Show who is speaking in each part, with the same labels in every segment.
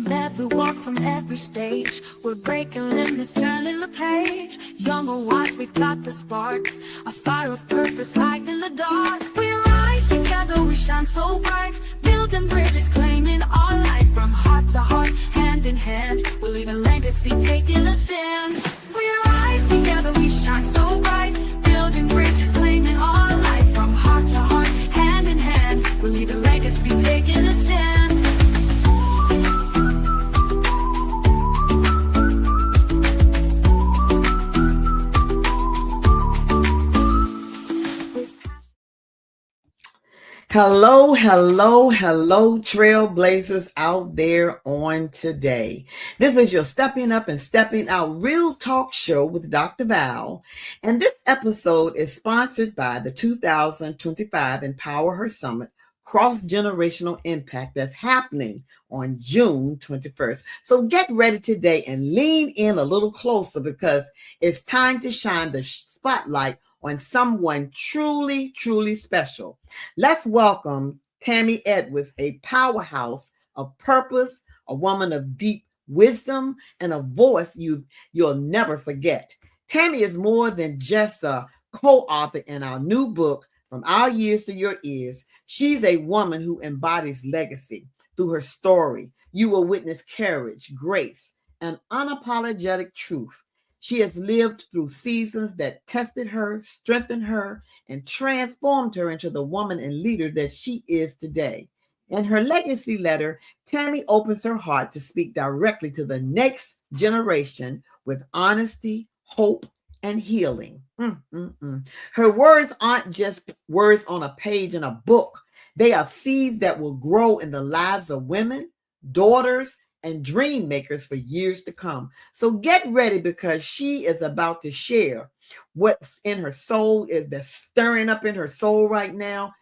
Speaker 1: from every walk, from every stage. We're breaking limits, turning the page. Young or wise, we've got the spark, a fire of purpose light in the dark. We rise together, we shine so bright, building bridges, claiming our life. From heart to heart, hand in hand, we'll leave a legacy, taking a stand. We rise together, we shine so bright, building bridges, claiming our life. From heart to heart, hand in hand, we'll leave a legacy, taking a stand.
Speaker 2: Hello, hello, hello, trailblazers out there on today. This is your Stepping Up and Stepping Out Real Talk Show with Dr. Val. And this episode is sponsored by the 2025 EmpowerHer Summit Cross-Generational Impact that's happening on June 21st. So get ready today and lean in a little closer because it's time to shine the spotlight on someone truly, truly special. Let's welcome Tammy Edwards, a powerhouse of purpose, a woman of deep wisdom, and a voice you'll never forget. Tammy is more than just a co-author in our new book, From Our Years to Your Ears. She's a woman who embodies legacy. Through her story, you will witness courage, grace, and unapologetic truth. She has lived through seasons that tested her, strengthened her, and transformed her into the woman and leader that she is today. In her legacy letter, Tammy opens her heart to speak directly to the next generation with honesty, hope, and healing. Her words aren't just words on a page in a book. They are seeds that will grow in the lives of women, daughters, and dream makers for years to come. So get ready because she is about to share what's in her soul, that's stirring up in her soul right now.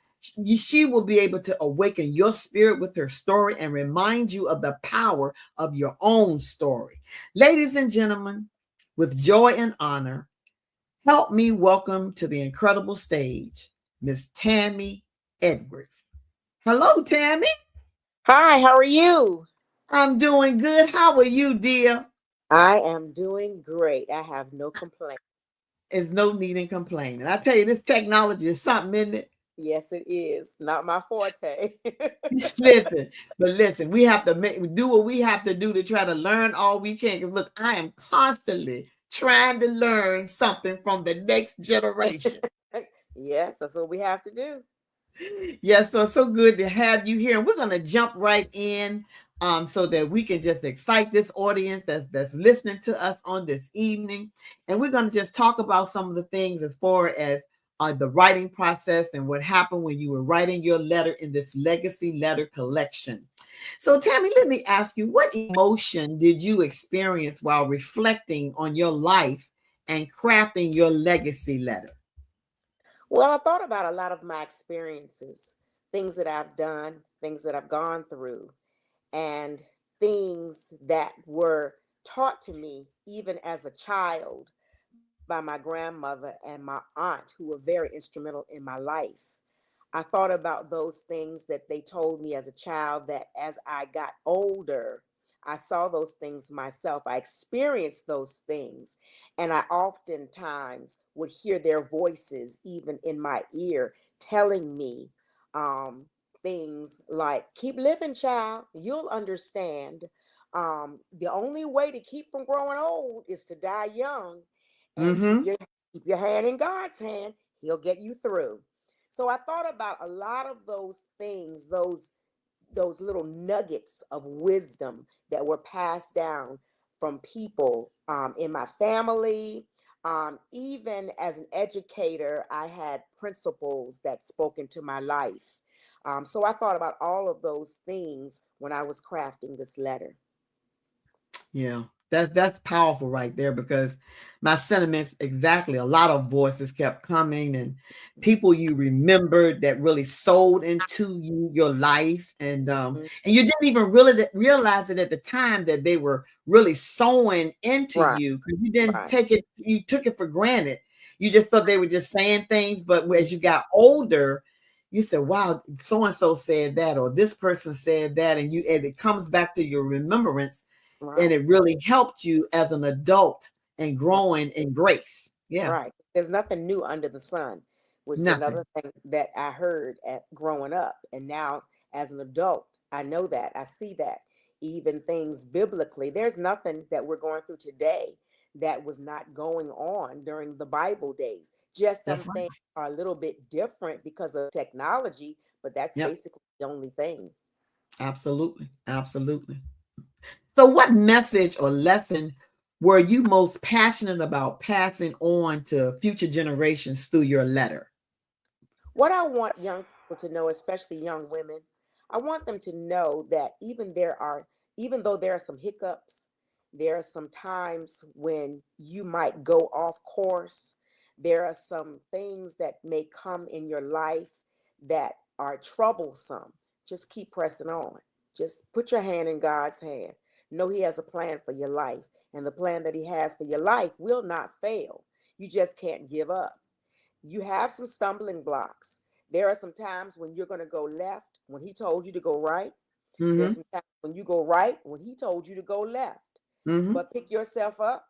Speaker 2: She will be able to awaken your spirit with her story and remind you of the power of your own story. Ladies and gentlemen, with joy and honor, help me welcome to the incredible stage, Miss Tammy Edwards. Hello, Tammy.
Speaker 3: Hi, how are you?
Speaker 2: I'm doing good. How are you, dear?
Speaker 3: I am doing great. I have no complaints.
Speaker 2: There's no need in complaining. I tell you, this technology is something, isn't it?
Speaker 3: Yes, it is. Not my forte.
Speaker 2: listen, we have to do what we have to do to try to learn all we can. Because look, I am constantly trying to learn something from the next generation.
Speaker 3: Yes, that's what we have to do.
Speaker 2: Yes, so it's so good to have you here. And we're going to jump right in so that we can just excite this audience that's listening to us on this evening. And we're going to just talk about some of the things as far as the writing process and what happened when you were writing your letter in this legacy letter collection. So Tammy, let me ask you, what emotion did you experience while reflecting on your life and crafting your legacy letter?
Speaker 3: Well, I thought about a lot of my experiences, things that I've done, things that I've gone through, and things that were taught to me even as a child by my grandmother and my aunt, who were very instrumental in my life. I thought about those things that they told me as a child, that as I got older, I saw those things myself. I experienced those things. And I oftentimes would hear their voices, even in my ear, telling me things like, keep living, child, you'll understand. The only way to keep from growing old is to die young. And keep your hand in God's hand, he'll get you through. So I thought about a lot of those things, those little nuggets of wisdom that were passed down from people in my family. Even as an educator, I had principles that spoke into my life. So I thought about all of those things when I was crafting this letter.
Speaker 2: Yeah, that's powerful right there, because my sentiments exactly. A lot of voices kept coming and people you remembered that really sold into your life, and you didn't even really realize it at the time that they were really sowing into you, because you didn't take it. You took it for granted. You just thought they were just saying things, but as you got older, you said, wow, so and so said that, or this person said that, and it comes back to your remembrance, and
Speaker 3: Right.
Speaker 2: it really helped you as an adult and growing in grace. Yeah,
Speaker 3: Right. There's nothing new under the sun, which is
Speaker 2: nothing.
Speaker 3: another thing that I heard at growing up. And now as an adult, I know that. I see that. Even things biblically, there's nothing that we're going through today that was not going on during the Bible days. Just some
Speaker 2: That's right.
Speaker 3: things are a little bit different because of technology, but that's
Speaker 2: Yep,
Speaker 3: basically the only thing.
Speaker 2: absolutely, absolutely. So, what message or lesson were you most passionate about passing on to future generations through your letter?
Speaker 3: What I want young people to know, especially young women, I want them to know that even though there are some hiccups, there are some times when you might go off course. There are some things that may come in your life that are troublesome. Just keep pressing on. Just put your hand in God's hand. Know He has a plan for your life, and the plan that He has for your life will not fail. You just can't give up. You have some stumbling blocks. There are some times when you're going to go left when he told you to go right. There's
Speaker 2: Mm-hmm.
Speaker 3: some times when you go right when he told you to go left.
Speaker 2: Mm-hmm.
Speaker 3: But pick yourself up,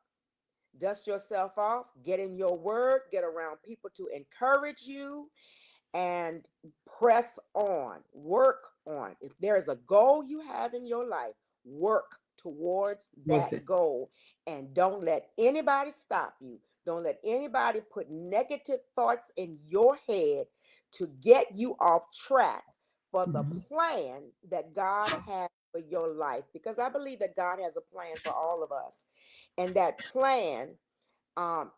Speaker 3: dust yourself off, get in your word, get around people to encourage you, and press on, work on. If there is a goal you have in your life, work towards
Speaker 2: What's it?
Speaker 3: that goal and don't let anybody stop you. Don't let anybody put negative thoughts in your head to get you off track for the
Speaker 2: Mm-hmm.
Speaker 3: plan that God has for your life. Because I believe that God has a plan for all of us. And that plan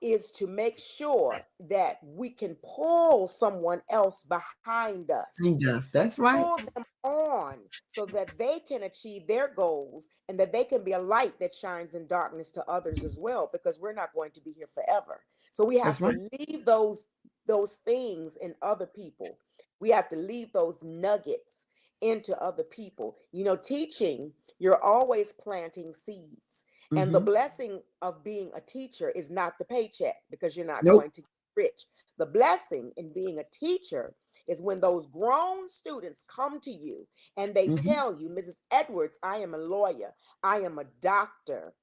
Speaker 3: is to make sure that we can pull someone else behind
Speaker 2: He
Speaker 3: us,
Speaker 2: does. That's right.
Speaker 3: pull them on so that they can achieve their goals and that they can be a light that shines in darkness to others as well, because we're not going to be here forever. So we have
Speaker 2: That's
Speaker 3: to
Speaker 2: right.
Speaker 3: leave those things in other people. We have to leave those nuggets into other people. Teaching, you're always planting seeds. And the
Speaker 2: Mm-hmm.
Speaker 3: blessing of being a teacher is not the paycheck, because you're not
Speaker 2: Nope.
Speaker 3: going to get rich. The blessing in being a teacher is when those grown students come to you and they
Speaker 2: Mm-hmm.
Speaker 3: tell you, Mrs. Edwards, I am a lawyer, I am a doctor.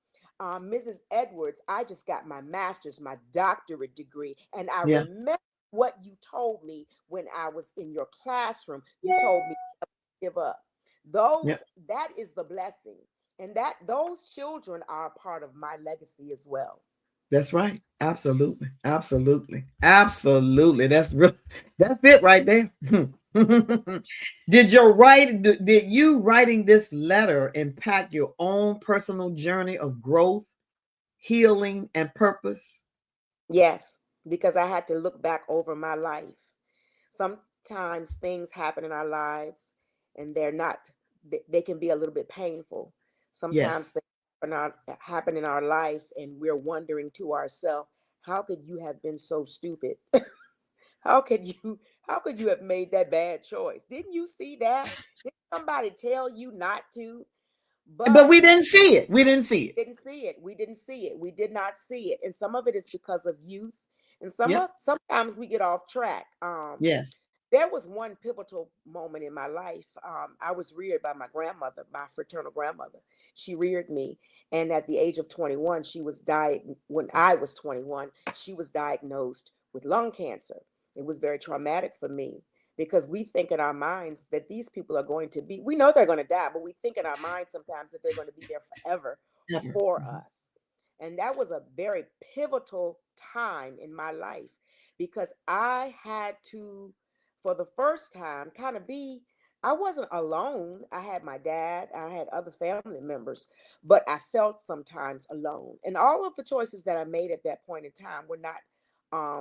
Speaker 3: Mrs. Edwards, I just got my master's, my doctorate degree, and I
Speaker 2: Yeah.
Speaker 3: remember what you told me when I was in your classroom. You told me to give up.
Speaker 2: Yeah.
Speaker 3: That is the blessing. And that those children are a part of my legacy as well.
Speaker 2: That's right. Absolutely. Absolutely. Absolutely. That's real. That's it right there. Did you writing this letter impact your own personal journey of growth, healing, and purpose?
Speaker 3: Yes, because I had to look back over my life. Sometimes things happen in our lives and they can be a little bit painful. Sometimes
Speaker 2: Yes.
Speaker 3: things happen in our life and we're wondering to ourselves, how could you have been so stupid? How could you how could you have made that bad choice? Didn't you see that? Did somebody tell you not to?
Speaker 2: But
Speaker 3: But
Speaker 2: we didn't see it. We didn't see it.
Speaker 3: didn't see it. We didn't see it. We did not see it. And some of it is because of youth. And
Speaker 2: Yep.
Speaker 3: sometimes we get off track.
Speaker 2: Yes.
Speaker 3: There was one pivotal moment in my life. I was reared by my grandmother, my fraternal grandmother. She reared me, and at the age of 21, she was when I was 21, she was diagnosed with lung cancer. It was very traumatic for me because we think in our minds that these people are going to be, we know they're going to die, but we think in our minds sometimes that they're going to be there forever
Speaker 2: Never.
Speaker 3: for
Speaker 2: Mhm.
Speaker 3: us. And that was a very pivotal time in my life because I had to, for the first time, I wasn't alone. I had my dad, I had other family members, but I felt sometimes alone. And all of the choices that I made at that point in time were not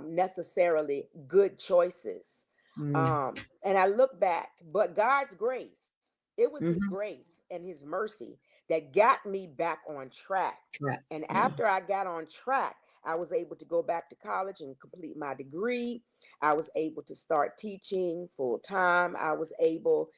Speaker 3: necessarily good choices.
Speaker 2: Mm.
Speaker 3: And I look back, but God's grace, it was His
Speaker 2: Mhm.
Speaker 3: grace and His mercy that got me back on track.
Speaker 2: Right.
Speaker 3: And
Speaker 2: Yeah.
Speaker 3: after I got on track, I was able to go back to college and complete my degree. I was able to start teaching full time. I was able,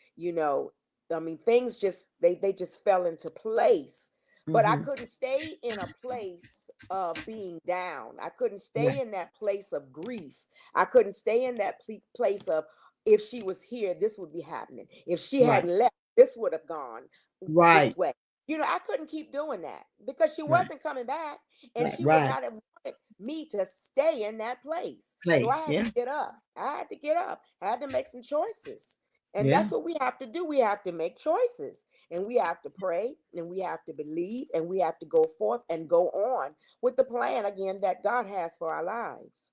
Speaker 3: things they just fell into place. But I
Speaker 2: Mhm.
Speaker 3: couldn't stay in a place of being down. I couldn't
Speaker 2: Yeah.
Speaker 3: stay in that place of grief. I couldn't stay in that place of if she was here, this would be happening. If she
Speaker 2: Right.
Speaker 3: hadn't left, this would have gone
Speaker 2: Right.
Speaker 3: this way. I couldn't keep doing that because she
Speaker 2: Right.
Speaker 3: wasn't coming back, and
Speaker 2: Right.
Speaker 3: she would
Speaker 2: Right.
Speaker 3: not have wanted me to stay in that place. So I
Speaker 2: Place.
Speaker 3: had to
Speaker 2: Yeah.
Speaker 3: get up. I had to get up. I had to make some choices. And
Speaker 2: Yeah.
Speaker 3: that's what we have to do. We have to make choices, and we have to pray, and we have to believe, and we have to go forth and go on with the plan again that God has for our lives.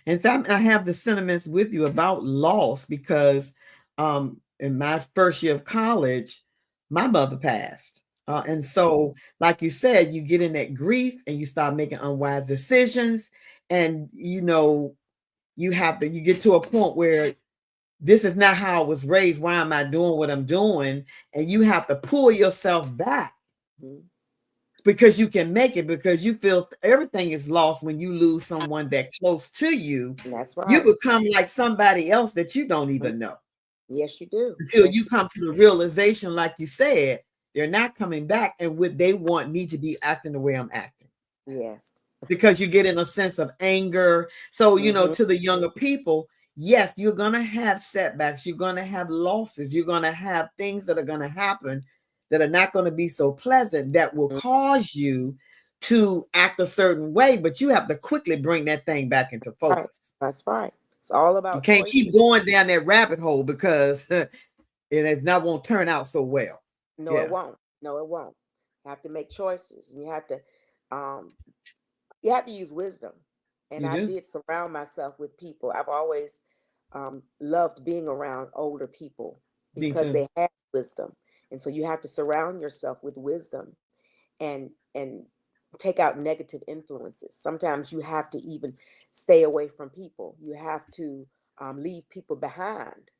Speaker 2: And I have the sentiments with you about loss because in my first year of college, my mother passed. And so, like you said, you get in that grief and you start making unwise decisions. And, you get to a point where this is not how I was raised. Why am I doing what I'm doing? And you have to pull yourself back
Speaker 3: Mhm.
Speaker 2: because you can make it, because you feel everything is lost when you lose someone that close to you.
Speaker 3: That's
Speaker 2: You
Speaker 3: right.
Speaker 2: become like somebody else that you don't
Speaker 3: Mhm.
Speaker 2: even know
Speaker 3: Yes, you do.
Speaker 2: until
Speaker 3: Yes,
Speaker 2: you come to the realization, like you said, they're not coming back, and would they want me to be acting the way I'm acting?
Speaker 3: yes.
Speaker 2: Because you get in a sense of anger. So,
Speaker 3: Hmm.
Speaker 2: to the younger people, yes, you're going to have setbacks. You're going to have losses. You're going to have things that are going to happen that are not going to be so pleasant, that will cause you to act a certain way. But you have to quickly bring that thing back into
Speaker 3: Right.
Speaker 2: focus.
Speaker 3: That's right. It's all
Speaker 2: You
Speaker 3: about
Speaker 2: can't keep
Speaker 3: choices.
Speaker 2: going down that rabbit hole because it is not won't turn out so well.
Speaker 3: No, it
Speaker 2: Yeah,
Speaker 3: won't. No, it won't. You have to make choices, and um, you have to use wisdom. And
Speaker 2: you
Speaker 3: I
Speaker 2: do.
Speaker 3: did surround myself with people. I've always loved being around older people
Speaker 2: Me
Speaker 3: because
Speaker 2: too.
Speaker 3: they have wisdom. And so you have to surround yourself with wisdom and take out negative influences. Sometimes you have to even stay away from people. You have to leave people behind.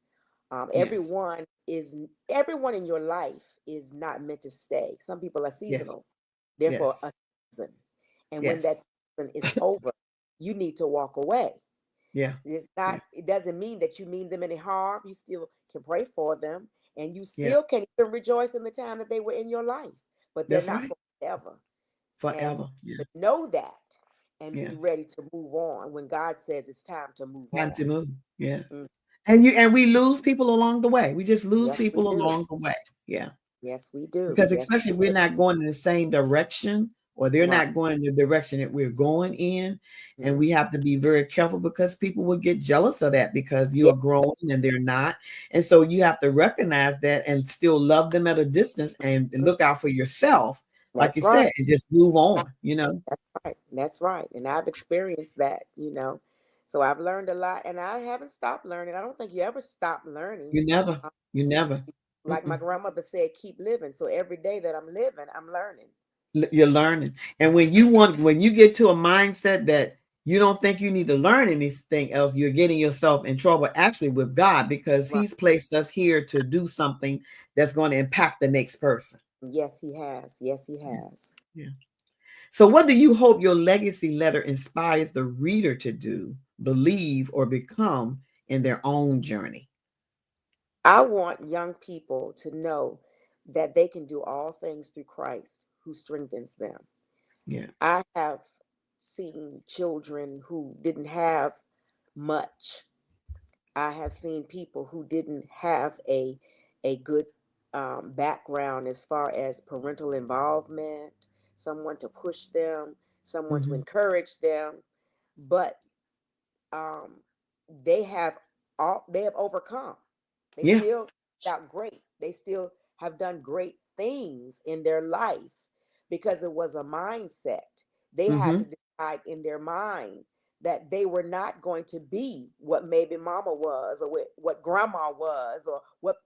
Speaker 3: Um,
Speaker 2: Yes.
Speaker 3: everyone is everyone in your life is not meant to stay. Some people are
Speaker 2: Yes.
Speaker 3: seasonal, therefore
Speaker 2: Yes.
Speaker 3: a season. And when that
Speaker 2: Yes.
Speaker 3: season is over, you need to walk away.
Speaker 2: Yeah.
Speaker 3: It's not,
Speaker 2: Yes.
Speaker 3: it doesn't mean that you mean them any harm. You still can pray for them, and you
Speaker 2: Yeah.
Speaker 3: still can even rejoice in the time that they were in your life, but they're
Speaker 2: That's
Speaker 3: not
Speaker 2: right.
Speaker 3: forever. And
Speaker 2: Forever. Yeah.
Speaker 3: to know that and be
Speaker 2: Yes.
Speaker 3: ready to move on when God says it's time to move
Speaker 2: Time
Speaker 3: on.
Speaker 2: to move. Yes.
Speaker 3: Mm.
Speaker 2: And we lose people along the way. We just lose
Speaker 3: Yes, we
Speaker 2: people
Speaker 3: do.
Speaker 2: along the way. Yeah.
Speaker 3: Yes, we do.
Speaker 2: Because
Speaker 3: Yes,
Speaker 2: especially if we're not going in the same direction, or they're
Speaker 3: right.
Speaker 2: not going in the direction that we're going in. And
Speaker 3: Mhm.
Speaker 2: we have to be very careful because people will get jealous of that because you
Speaker 3: Yeah,
Speaker 2: are growing and they're not. And so you have to recognize that and still love them at a distance and look out for yourself, like
Speaker 3: that's
Speaker 2: you
Speaker 3: right.
Speaker 2: said, and just move on.
Speaker 3: That's right. That's right. And I've experienced that. So I've learned a lot, and I haven't stopped learning. I don't think you ever stop learning.
Speaker 2: You never,
Speaker 3: Uh,
Speaker 2: you never.
Speaker 3: Like my
Speaker 2: Mm-mm.
Speaker 3: grandmother said, keep living. So every day that I'm living, I'm learning.
Speaker 2: You're learning. And when you get to a mindset that you don't think you need to learn anything else, you're getting yourself in trouble actually with God, because
Speaker 3: Right.
Speaker 2: he's placed us here to do something that's going to impact the next person.
Speaker 3: Yes, he has. Yes, he
Speaker 2: Yeah.
Speaker 3: has.
Speaker 2: Yeah. So what do you hope your legacy letter inspires the reader to do, believe, or become in their own journey?
Speaker 3: I want young people to know that they can do all things through Christ who strengthens them.
Speaker 2: Yeah.
Speaker 3: I have seen children who didn't have much. I have seen people who didn't have a good background as far as parental involvement, someone to push them, someone to
Speaker 2: Mhm.
Speaker 3: encourage them, but um, they have overcome. They
Speaker 2: Yeah.
Speaker 3: still out great. They still have done great things in their life because it was a mindset. They had to
Speaker 2: Hmm.
Speaker 3: decide in their mind that they were not going to be what maybe mama was, or what grandma was, or what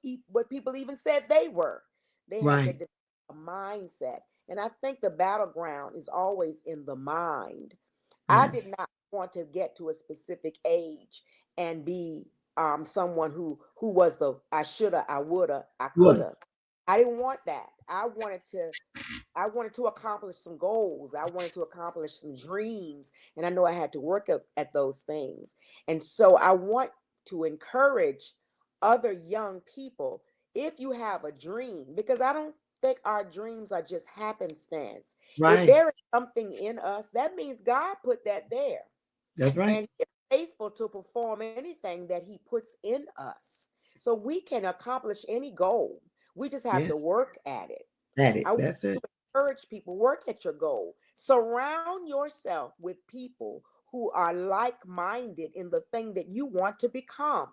Speaker 3: people even said they were. They had to
Speaker 2: Right.
Speaker 3: develop a mindset. And I think the battleground is always in the mind. I did
Speaker 2: Yes.
Speaker 3: not want to get to a specific age and be someone who was the I shoulda, I woulda, I
Speaker 2: Good.
Speaker 3: coulda. I didn't want that. I wanted to accomplish some goals. I wanted to accomplish some dreams, and I know I had to work at those things. And so I want to encourage other young people, if you have a dream, because I don't think our dreams are just happenstance. If
Speaker 2: Right.
Speaker 3: there is something in us, that means God put that there.
Speaker 2: That's right.
Speaker 3: And faithful to perform anything that he puts in us. So we can accomplish any goal. We just have to
Speaker 2: Yes.
Speaker 3: work at it.
Speaker 2: At it.
Speaker 3: I want
Speaker 2: That's
Speaker 3: to
Speaker 2: it.
Speaker 3: encourage people, work at your goal. Surround yourself with people who are like-minded in the thing that you want to become.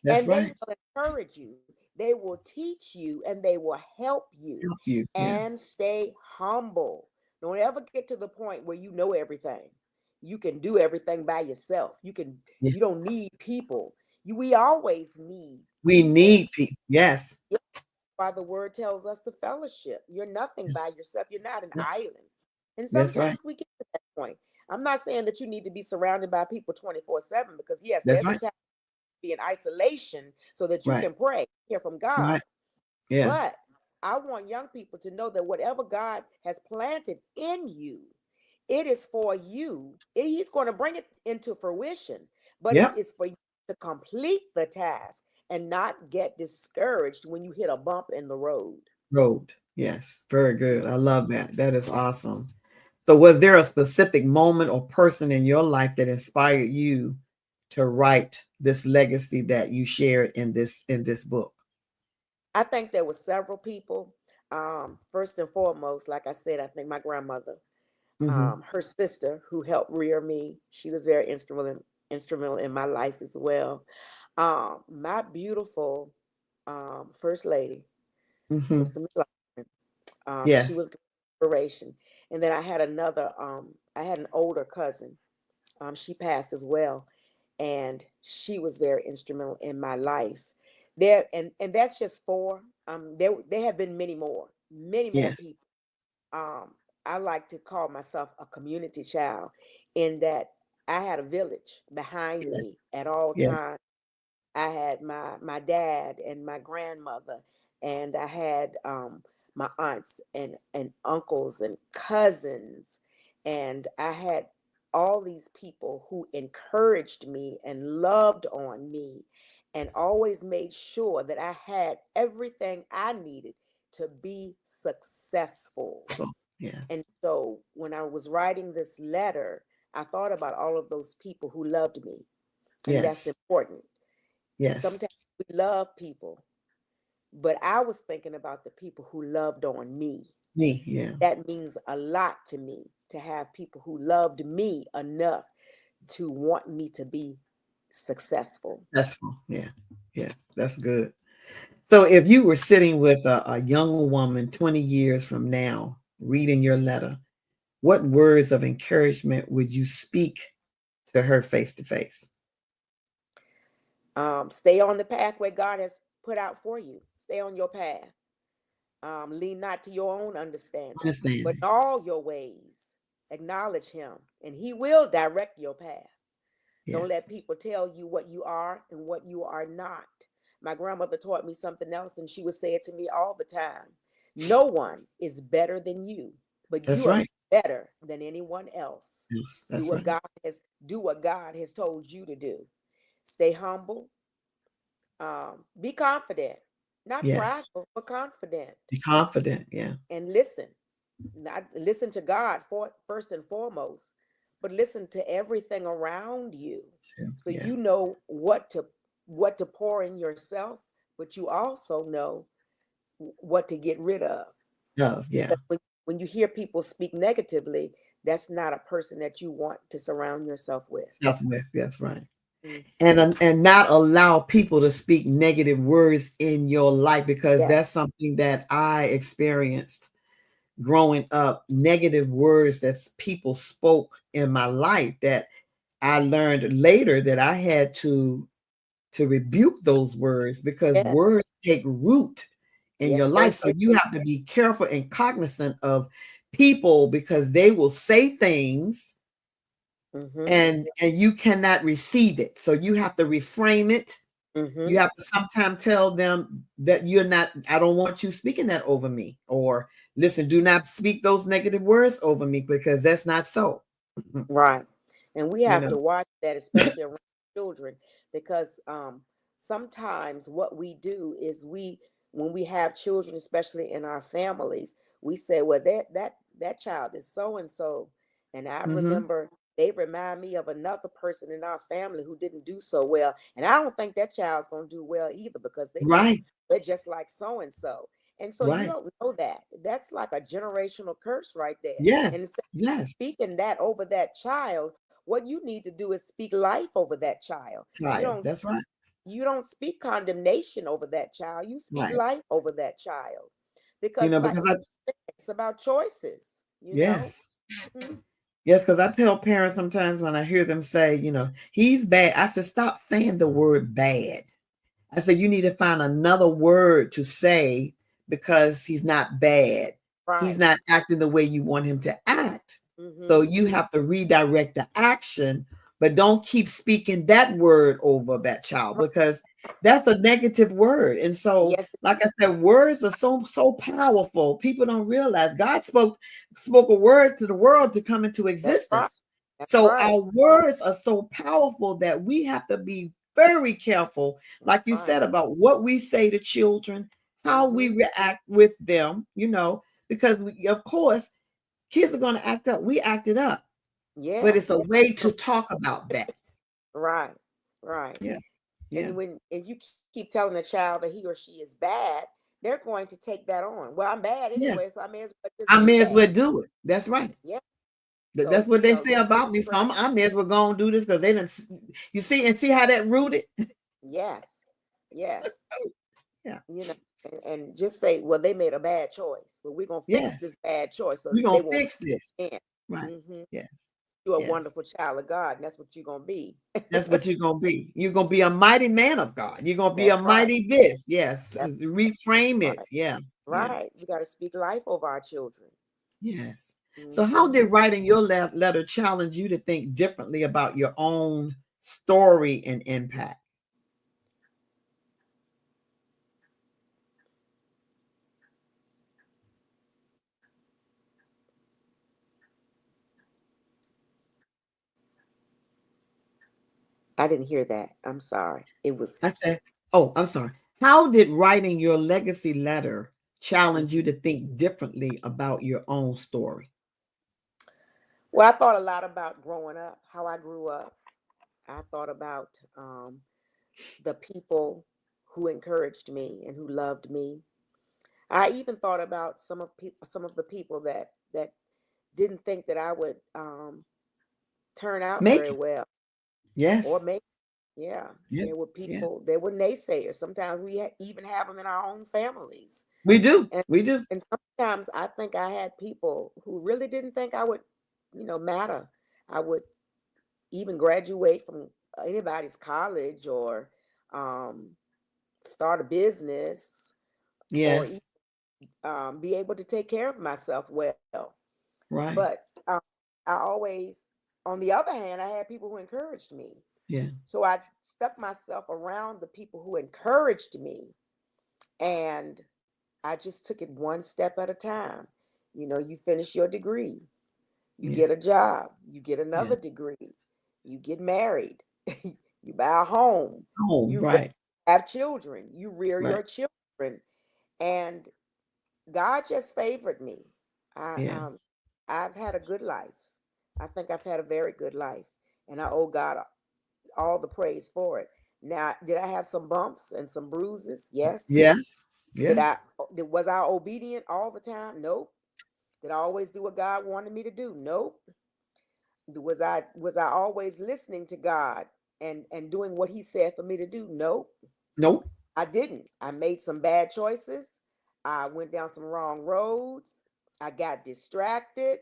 Speaker 2: That's
Speaker 3: And they
Speaker 2: right.
Speaker 3: will encourage you. They will teach you and they will help you.
Speaker 2: Help you. Yeah.
Speaker 3: And stay humble. Don't ever get to the point where you know everything. You can do everything by yourself.
Speaker 2: Yeah.
Speaker 3: You don't need people. We always need
Speaker 2: We
Speaker 3: people.
Speaker 2: need people. Yes.
Speaker 3: Yeah, why the word tells us to fellowship. You're nothing
Speaker 2: Yes.
Speaker 3: by yourself. You're not an
Speaker 2: Yes.
Speaker 3: island. And
Speaker 2: That's right.
Speaker 3: sometimes we get to that point. I'm not saying that you need to be surrounded by people 24/7 because yes,
Speaker 2: That's
Speaker 3: there's a
Speaker 2: right.
Speaker 3: time to be in isolation so that you
Speaker 2: Right.
Speaker 3: can pray, hear from God.
Speaker 2: Right. Yeah.
Speaker 3: But I want young people to know that whatever God has planted in you, it is for you. He's going to bring it into fruition, but it
Speaker 2: Yep.
Speaker 3: is for you to complete the task and not get discouraged when you hit a bump in the road.
Speaker 2: Road. Yes. Very good. I love that. That is awesome. So was there a specific moment or person in your life that inspired you to write this legacy that you shared in this book?
Speaker 3: I think there were several people. First and foremost, like I said, I think my grandmother,
Speaker 2: Mm-hmm.
Speaker 3: her sister who helped rear me, she was very instrumental in my life as well. My beautiful first lady,
Speaker 2: Mm-hmm.
Speaker 3: Sister Miller, she
Speaker 2: Yes.
Speaker 3: was inspiration. And then I had an older cousin. She passed as well, and she was very instrumental in my life. And that's just four. There have been many more
Speaker 2: Yes.
Speaker 3: people. Um, I like to call myself a community child, in that I had a village behind
Speaker 2: Yes.
Speaker 3: me at all
Speaker 2: Yes.
Speaker 3: times. I had my dad and my grandmother, and I had my aunts and uncles and cousins, and I had all these people who encouraged me and loved on me, and always made sure that I had everything I needed to be successful.
Speaker 2: So, yes.
Speaker 3: And so when I was writing this letter, I thought about all of those people who loved me, and that's
Speaker 2: Yes.
Speaker 3: important.
Speaker 2: Yes.
Speaker 3: Sometimes we love people, but I was thinking about the people who loved on me.
Speaker 2: Me. Yeah.
Speaker 3: That means a lot to me to have people who loved me enough to want me to be successful.
Speaker 2: Yeah. Yeah. That's good. So if you were sitting with a young woman 20 years from now, reading your letter, what words of encouragement would you speak to her face to face?
Speaker 3: Stay on the pathway God has put out for you. Stay on your path. Lean not to your own understanding, but
Speaker 2: Understanding.
Speaker 3: in all your ways acknowledge Him, and He will direct your path. Don't
Speaker 2: Yes.
Speaker 3: let people tell you what you are and what you are not. My grandmother taught me something else, and she would say it to me all the time. No one is better than you, but
Speaker 2: That's
Speaker 3: you are
Speaker 2: right.
Speaker 3: better than anyone else.
Speaker 2: Yes.
Speaker 3: Do
Speaker 2: That's
Speaker 3: what
Speaker 2: right.
Speaker 3: God has do what God has told you to do. Stay humble. Be confident, not
Speaker 2: Yes.
Speaker 3: prideful, but confident,
Speaker 2: Be confident. Yeah.
Speaker 3: and listen. Not listen to God for first and foremost, but listen to everything around you,
Speaker 2: True.
Speaker 3: so
Speaker 2: Yeah.
Speaker 3: you know what to pour in yourself, but you also know what to get rid of.
Speaker 2: Oh, yeah.
Speaker 3: Because when you hear people speak negatively, that's not a person that you want to surround yourself with.
Speaker 2: Self with. That's right.
Speaker 3: Mm.
Speaker 2: And not allow people to speak negative words in your life, because
Speaker 3: Yeah,
Speaker 2: that's something that I experienced growing up. Negative words that people spoke in my life that I learned later that I had to rebuke those words, because
Speaker 3: yeah,
Speaker 2: words take root in your
Speaker 3: yes, they
Speaker 2: life. So you
Speaker 3: do.
Speaker 2: have to be careful and cognizant of people, because they will say things
Speaker 3: Mm-hmm.
Speaker 2: and you cannot receive it. So you have to reframe it.
Speaker 3: Mm-hmm.
Speaker 2: You have to sometimes tell them that you're not, I don't want you speaking that over me. Or listen, do not speak those negative words over me, because that's not so.
Speaker 3: Right. And we
Speaker 2: You
Speaker 3: have
Speaker 2: know,
Speaker 3: to watch that, especially around children, because sometimes what we do is when we have children, especially in our families, we say, well, that child is so and so. And I
Speaker 2: hmm
Speaker 3: remember they remind me of another person in our family who didn't do so well. And I don't think that child's going to do well either, because
Speaker 2: Right.
Speaker 3: they're just like so and so. And so you
Speaker 2: Right.
Speaker 3: don't know that. That's like a generational curse right there.
Speaker 2: Yes.
Speaker 3: And instead of
Speaker 2: Yes.
Speaker 3: speaking that over that child, what you need to do is speak life over that child. You
Speaker 2: Child.
Speaker 3: don't
Speaker 2: That's right.
Speaker 3: you don't speak condemnation over that child. You speak
Speaker 2: Right.
Speaker 3: life over that child.
Speaker 2: You
Speaker 3: Because
Speaker 2: know,
Speaker 3: like
Speaker 2: because I,
Speaker 3: it's about choices, you know?
Speaker 2: yes.
Speaker 3: Mhm.
Speaker 2: Yes, because I tell parents sometimes when I hear them say, he's bad, I said, stop saying the word bad. I said, you need to find another word to say because he's not bad. He's
Speaker 3: Right.
Speaker 2: not acting the way you want him to act. So
Speaker 3: Mm-hmm.
Speaker 2: you have to redirect the action, but don't keep speaking that word over that child, because that's a negative word. And so,
Speaker 3: Yes,
Speaker 2: like I said, words are so powerful. People don't realize God spoke a word to the world to come into
Speaker 3: that's right.
Speaker 2: existence.
Speaker 3: That's
Speaker 2: So
Speaker 3: right.
Speaker 2: our words are so powerful that we have to be very careful,
Speaker 3: That's
Speaker 2: like you
Speaker 3: right.
Speaker 2: said, about what we say to children, how
Speaker 3: Mm-hmm.
Speaker 2: we react with them, because of course, kids are going to act up. We acted up, but
Speaker 3: Yeah.
Speaker 2: it's a way to talk about that.
Speaker 3: Right. Right.
Speaker 2: Yeah. Yeah.
Speaker 3: And if you keep telling a child that he or she is bad, they're going to take that on. Well, I'm bad
Speaker 2: Yes.
Speaker 3: anyway, so I may as well just
Speaker 2: I
Speaker 3: be
Speaker 2: may as
Speaker 3: bad.
Speaker 2: well do it. That's right.
Speaker 3: Yeah.
Speaker 2: That's
Speaker 3: So,
Speaker 2: what they say about me. So I may as well go and do this because they didn't, you see, and see how that rooted?
Speaker 3: yes. Yes.
Speaker 2: Yeah.
Speaker 3: And just say, well, they made a bad choice, but we're gonna fix
Speaker 2: Yes.
Speaker 3: this bad choice so
Speaker 2: We're
Speaker 3: they
Speaker 2: going to
Speaker 3: won't
Speaker 2: fix this.
Speaker 3: make it
Speaker 2: Right.
Speaker 3: again. Mm-hmm.
Speaker 2: Yes.
Speaker 3: You're a
Speaker 2: Yes.
Speaker 3: wonderful child of God, and that's what you're gonna be.
Speaker 2: That's what you're going to be. You're going to be a mighty man of God. You're going to be a
Speaker 3: That's right.
Speaker 2: mighty this. Yes.
Speaker 3: That's
Speaker 2: Reframe it.
Speaker 3: right.
Speaker 2: Yeah. Yeah.
Speaker 3: Right. We got to speak life over our children.
Speaker 2: Yes. So how
Speaker 3: Hmm.
Speaker 2: did writing your letter challenge you to think differently about your own story and impact?
Speaker 3: I didn't hear that. I'm sorry. It
Speaker 2: I
Speaker 3: was.
Speaker 2: said, oh, I'm sorry. How did writing your legacy letter challenge you to think differently about your own story?
Speaker 3: Well, I thought a lot about growing up, how I grew up. I thought about the people who encouraged me and who loved me. I even thought about some of the people that didn't think that I would turn out
Speaker 2: Make
Speaker 3: very
Speaker 2: it.
Speaker 3: well or
Speaker 2: Yes.
Speaker 3: make. Yeah,
Speaker 2: Yes.
Speaker 3: there were
Speaker 2: Yes.
Speaker 3: people. There were naysayers. Sometimes we even have them in our own families,
Speaker 2: We do.
Speaker 3: and
Speaker 2: We do.
Speaker 3: and sometimes I think I had people who really didn't think I would, matter. I would even graduate from anybody's college or um, start a business or
Speaker 2: Yes.
Speaker 3: be able to take care of myself well.
Speaker 2: Right.
Speaker 3: But I always, on the other hand, I had people who encouraged me.
Speaker 2: Yeah.
Speaker 3: So I stuck myself around the people who encouraged me, and I just took it one step at a time. You finish your degree, you
Speaker 2: Yeah.
Speaker 3: get a job, you get
Speaker 2: Yeah.
Speaker 3: another degree, you get married, you buy a home,
Speaker 2: Oh,
Speaker 3: you
Speaker 2: right.
Speaker 3: have children, you rear
Speaker 2: Right.
Speaker 3: your children, and God just favored me. I
Speaker 2: Yeah.
Speaker 3: I've had a good life. I think I've had a very good life, and I owe God all the praise for it. Now, did I have some bumps and some bruises? Yes.
Speaker 2: Yes.
Speaker 3: Did
Speaker 2: Yeah.
Speaker 3: I was I obedient all the time? Nope. Did I always do what God wanted me to do? Nope. Was I always listening to God and doing what he said for me to do? Nope.
Speaker 2: Nope.
Speaker 3: I didn't. I made some bad choices. I went down some wrong roads. I got distracted,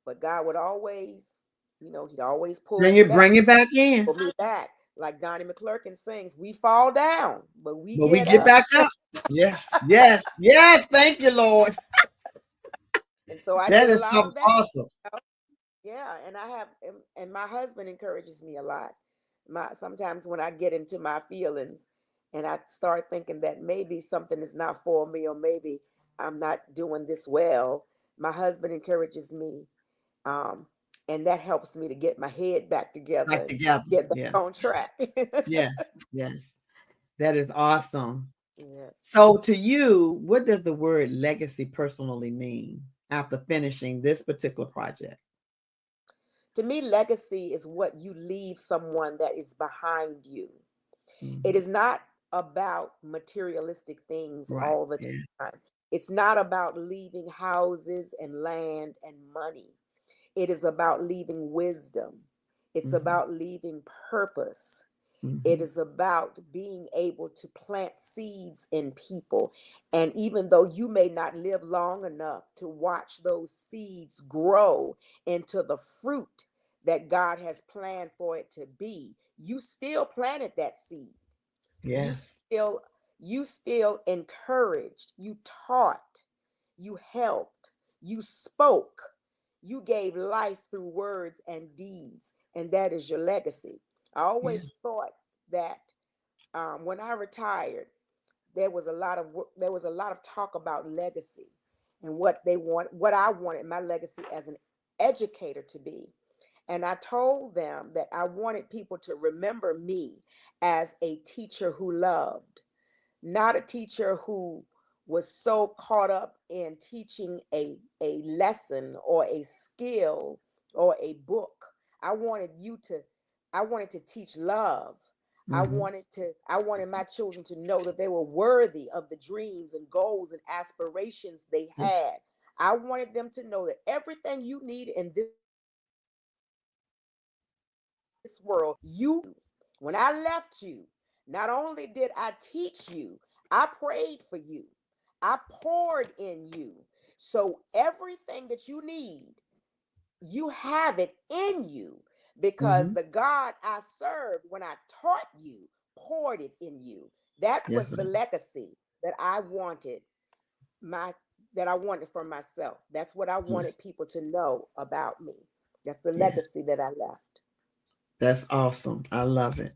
Speaker 3: but God would always, he'd always pull
Speaker 2: Then
Speaker 3: me
Speaker 2: you
Speaker 3: back,
Speaker 2: bring it back in,
Speaker 3: pull me back. Like Donnie McClurkin sings, we fall down, but we
Speaker 2: but we
Speaker 3: get
Speaker 2: get
Speaker 3: up.
Speaker 2: back up. Yes. Yes. Yes. Thank you, Lord.
Speaker 3: And so I
Speaker 2: That
Speaker 3: did a
Speaker 2: is
Speaker 3: lot
Speaker 2: something
Speaker 3: of that.
Speaker 2: awesome.
Speaker 3: Yeah, and I have, and my husband encourages me a lot. Sometimes when I get into my feelings, and I start thinking that maybe something is not for me, or maybe I'm not doing this well, my husband encourages me, um, and that helps me to get my head back together
Speaker 2: Back
Speaker 3: and
Speaker 2: together.
Speaker 3: get back
Speaker 2: Yeah.
Speaker 3: on track.
Speaker 2: Yes. Yes. That is awesome.
Speaker 3: Yes.
Speaker 2: So, to you, what does the word legacy personally mean after finishing this particular project?
Speaker 3: To me, legacy is what you leave someone that is behind you. It
Speaker 2: Mhm.
Speaker 3: is not about materialistic things
Speaker 2: Right.
Speaker 3: all the
Speaker 2: Yeah.
Speaker 3: time. It's not about leaving houses and land and money. It is about leaving wisdom. It's
Speaker 2: Mhm.
Speaker 3: about leaving purpose. It
Speaker 2: Mhm.
Speaker 3: is about being able to plant seeds in people. And even though you may not live long enough to watch those seeds grow into the fruit that God has planned for it to be, you still planted that seed. You
Speaker 2: Yes.
Speaker 3: still you still encouraged, you taught, you helped, you spoke, you gave life through words and deeds, and that is your legacy. I
Speaker 2: Yeah.
Speaker 3: always thought that when I retired, there was a lot of talk about legacy and what I wanted my legacy as an educator to be. And I told them that I wanted people to remember me as a teacher who loved, not a teacher who was so caught up in teaching a lesson or a skill or a book. I wanted you to, I wanted to teach love.
Speaker 2: Mhm.
Speaker 3: I wanted my children to know that they were worthy of the dreams and goals and aspirations they
Speaker 2: Yes.
Speaker 3: had. I wanted them to know that everything you need in this world, when I left you, not only did I teach you, I prayed for you, I poured in you. So everything that you need, you have it in you because
Speaker 2: Mhm.
Speaker 3: the God I served when I taught you poured it in you. That was
Speaker 2: Yes,
Speaker 3: the
Speaker 2: ma'am.
Speaker 3: legacy that my I wanted for myself. That's what I
Speaker 2: Yes.
Speaker 3: wanted people to know about me. That's the
Speaker 2: Yes.
Speaker 3: legacy that I left.
Speaker 2: That's awesome. I love it.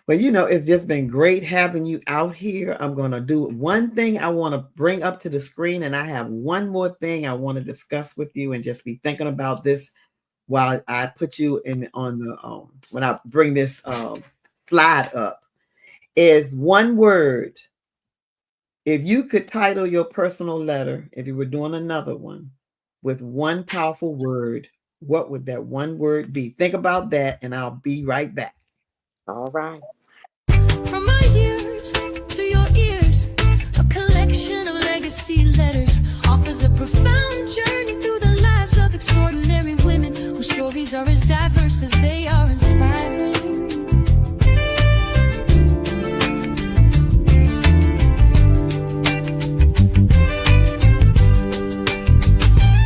Speaker 2: Well, it's just been great having you out here. I'm going to do one thing I want to bring up to the screen, and I have one more thing I want to discuss with you and just be thinking about this while I put you in on the when I bring this slide up. Is one word. If you could title your personal letter, if you were doing another one with one powerful word, what would that one word be? Think about that, and I'll be right back.
Speaker 3: All right.
Speaker 1: From my years to your ears, a collection of legacy letters offers a profound journey through the lives of extraordinary women whose stories are as diverse as they are inspiring.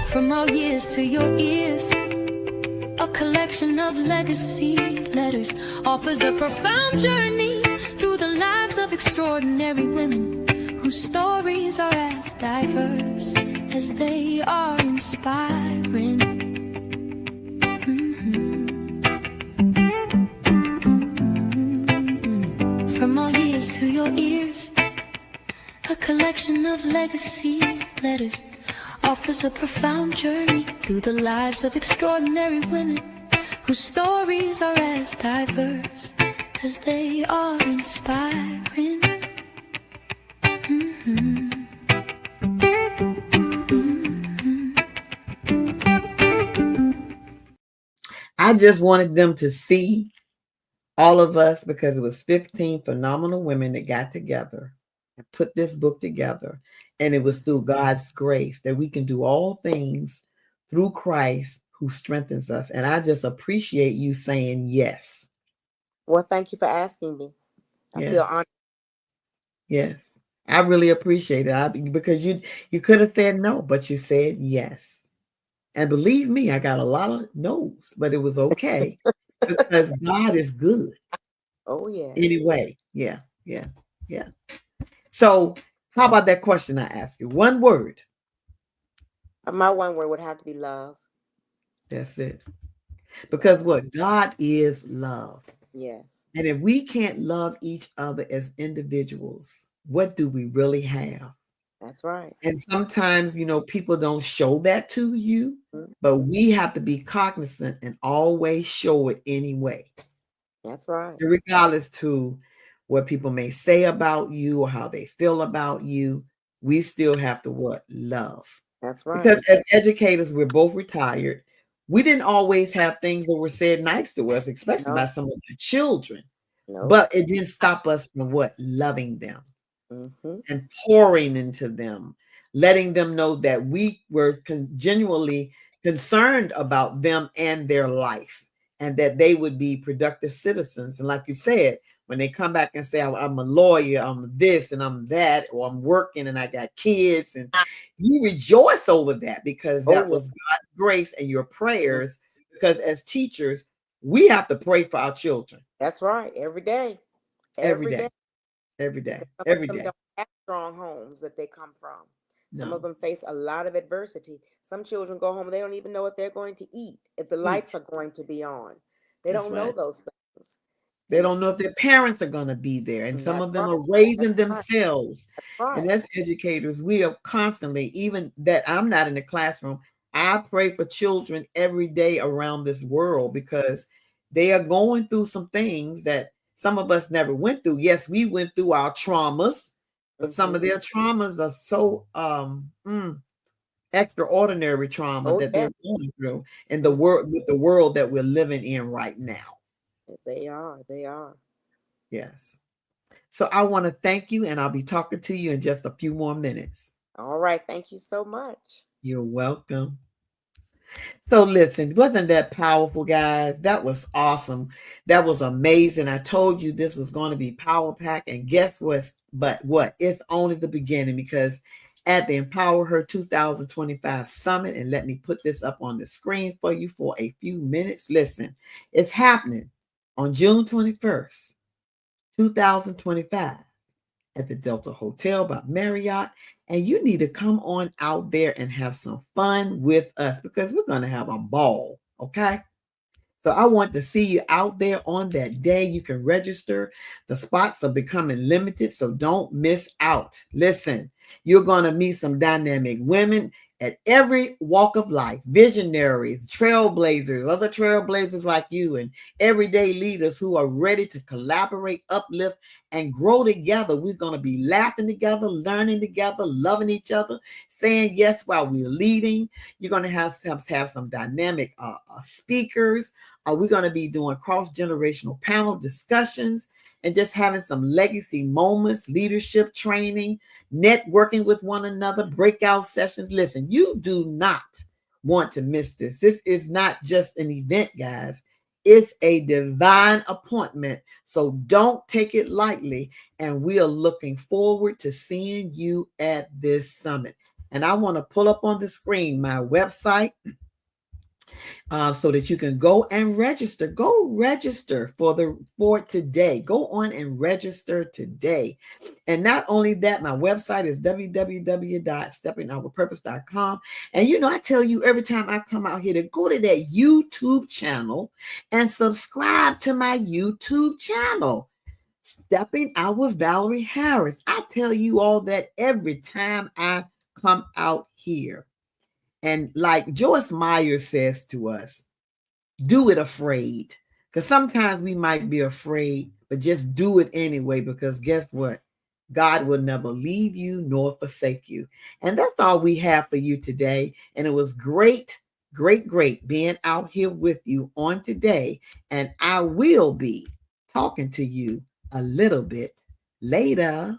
Speaker 1: From our years to your ears, a collection of legacy letters offers a profound journey through the lives of extraordinary women whose stories are as diverse as they are inspiring. From our years to your ears, a collection of legacy letters offers a profound journey through the lives of extraordinary women whose stories are as diverse as they are inspiring.
Speaker 2: I just wanted them to see all of us because it was 15 phenomenal women that got together and put this book together. And it was through God's grace that we can do all things through Christ who strengthens us. And I just appreciate you saying yes.
Speaker 3: Well, thank you for asking me. I feel
Speaker 2: Yes.
Speaker 3: honored.
Speaker 2: Yes. I really appreciate it because you could have said no, but you said yes. And believe me, I got a lot of no's, but it was okay because God is good.
Speaker 3: Oh, yes.
Speaker 2: Anyway, yeah, yeah, yeah. So, how about that question I asked you? One word.
Speaker 3: My one word would have to be love.
Speaker 2: That's it. Because
Speaker 3: Love.
Speaker 2: what? God is love.
Speaker 3: Yes.
Speaker 2: And if we can't love each other as individuals, what do we really have?
Speaker 3: That's right.
Speaker 2: And sometimes, people don't show that to you,
Speaker 3: Mm.
Speaker 2: but we have to be cognizant and always show it anyway,
Speaker 3: That's right.
Speaker 2: regardless to what people may say about you or how they feel about you. We still have to what? Love.
Speaker 3: That's right.
Speaker 2: Because as educators, we're both retired. We didn't always have things that were said nice to us, especially by
Speaker 3: No,
Speaker 2: some of the children,
Speaker 3: no.
Speaker 2: but it didn't stop us from what? Loving them
Speaker 3: Mm-hmm.
Speaker 2: and pouring into them, letting them know that we were genuinely concerned about them and their life, and that they would be productive citizens. And like you said, when they come back and say, I'm a lawyer, I'm this and I'm that, or I'm working and I got kids, and you rejoice over that because
Speaker 3: Oh
Speaker 2: that
Speaker 3: yeah.
Speaker 2: was God's grace and your
Speaker 3: Mm.
Speaker 2: prayers. Because as teachers, we have to pray for our children
Speaker 3: That's right. Every day.
Speaker 2: every
Speaker 3: Every
Speaker 2: day,
Speaker 3: day.
Speaker 2: every
Speaker 3: Because
Speaker 2: day,
Speaker 3: some of
Speaker 2: every
Speaker 3: them
Speaker 2: day.
Speaker 3: don't have strong homes that they come from. Some of
Speaker 2: No,
Speaker 3: them face a lot of adversity. Some children go home, they don't even know if they're going to eat, if the lights
Speaker 2: eat.
Speaker 3: are going to be on. They
Speaker 2: That's
Speaker 3: don't know
Speaker 2: right.
Speaker 3: those things.
Speaker 2: They
Speaker 3: And
Speaker 2: don't know if their parents are going to be there. And some
Speaker 3: that's
Speaker 2: of them
Speaker 3: right.
Speaker 2: are
Speaker 3: That's
Speaker 2: raising
Speaker 3: right.
Speaker 2: themselves.
Speaker 3: That's
Speaker 2: And
Speaker 3: right.
Speaker 2: as educators, we are constantly, even that I'm not in the classroom, I pray for children every day around this world because they are going through some things that some of us never went through. Yes, we went through our traumas, but some
Speaker 3: Mm-hmm.
Speaker 2: of their traumas are so extraordinary trauma
Speaker 3: Oh
Speaker 2: that
Speaker 3: yeah.
Speaker 2: they're going through in the
Speaker 3: Mm,
Speaker 2: world with the world that we're living in right now.
Speaker 3: they are. They are.
Speaker 2: Yes. So I want to thank you, and I'll be talking to you in just a few more minutes.
Speaker 3: All right. Thank you so much.
Speaker 2: You're welcome. So listen, wasn't that powerful, guys? That was awesome. That was amazing. I told you this was going to be power pack, and guess what? But what? It's only the beginning because at the Empower Her 2025 Summit, and let me put this up on the screen for you for a few minutes. Listen, it's happening on June 21st, 2025. At the Delta Hotel by Marriott. And you need to come on out there and have some fun with us because we're going to have a ball. Okay. So I want to see you out there on that day. You can register. The spots are becoming limited, so don't miss out. Listen, you're going to meet some dynamic women at every walk of life, visionaries, trailblazers, other trailblazers like you, and everyday leaders who are ready to collaborate, uplift, and grow together. We're going to be laughing together, learning together, loving each other, saying yes while we're leading. You're going to have some dynamic speakers. We're going to be doing cross-generational panel discussions and just having some legacy moments, leadership training, networking with one another, breakout sessions. Listen, you do not want to miss this. This is not just an event, guys. It's a divine appointment. So don't take it lightly. And we are looking forward to seeing you at this summit. And I want to pull up on the screen my website so that you can go and register. Go register for today. Go on and register today. And not only that, my website is www.steppingoutwithpurpose.com. And I tell you every time I come out here to go to that YouTube channel and subscribe to my YouTube channel. Stepping Out with Valarie Harris. I tell you all that every time I come out here. And like Joyce Meyer says to us, do it afraid. Because sometimes we might be afraid, but just do it anyway. Because guess what? God will never leave you nor forsake you. And that's all we have for you today. And it was great, great, great being out here with you on today. And I will be talking to you a little bit later.